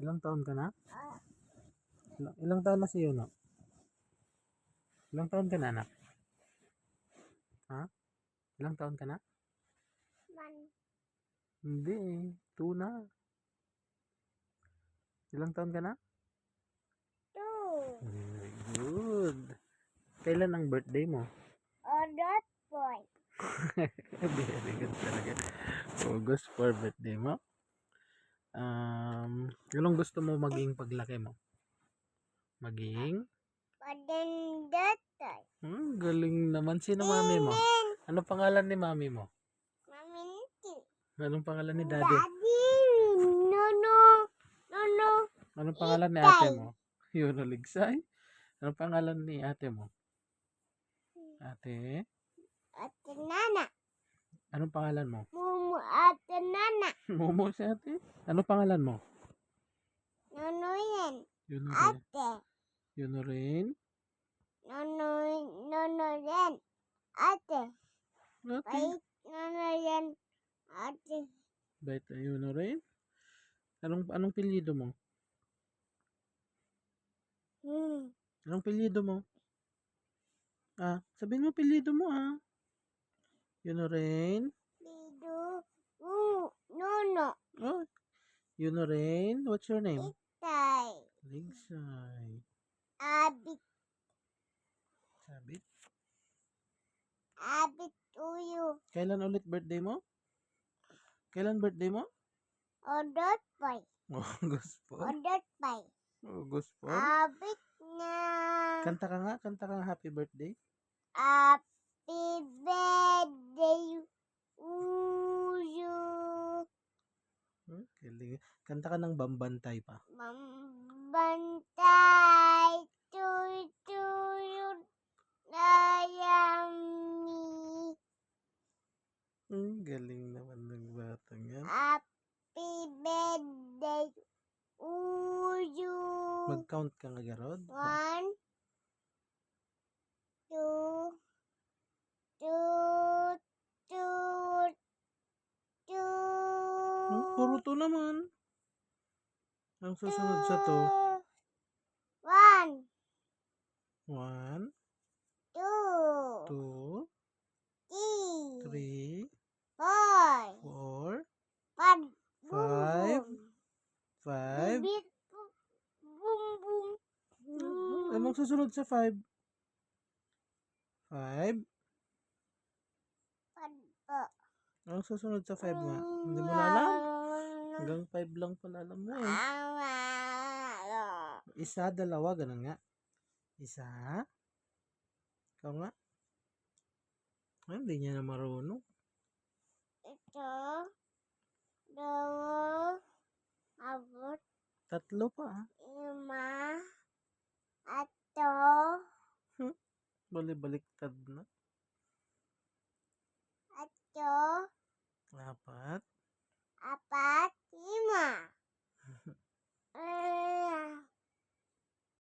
Ilang taon ka na? Ilang taon na si Yuno? Ilang taon ka na, anak? Ha? Ilang taon ka na? Hindi eh. 2 na. Ilang taon ka na? Very good. Kailan ang birthday mo? Very good talaga. August 4 birthday mo? Anong gusto mo maging paglaki mo? Maging? Galing naman. Sino mami mo? Ano pangalan ni mami mo? Anong pangalan ni daddy? Anong pangalan ni ate mo? Yuno Ligsay? Anong pangalan ni ate mo? Ate? Anong pangalan mo? Momo si ate? Anong pangalan mo? Yuno rin. Yuno rin? Ate? Bait na Yuno rin? Anong pilyido mo? Anong pilyido mo? Sabihin mo pilyido mo Yuno rin? Oh, Yuno rin? What's your name? Ligsay. Sabit? Kailan ulit birthday mo? Kailan birthday mo? August 4? August 4? Kanta ka nga happy birthday. Galing. Kanta ka ng Bambantay pa. Galing naman ng batang yan. Mag-count ka nga, Garod. 1, 2, 2, 2, 2. Puro to naman. Ang susunod sa to. 1, 1, 2, 2, 3, 3, 4, 4, 5, 5. Anong susunod sa 5? 5? Anong susunod sa 5 nga? Hindi mo na alam? Hanggang 5 lang pala alam mo eh. Isa, dalawa, ganun nga. Isa. Ikaw nga. Hindi niya na marunong. Ito, 2, 3 pa 5, Bali-baliktad na. 4, 4, 5.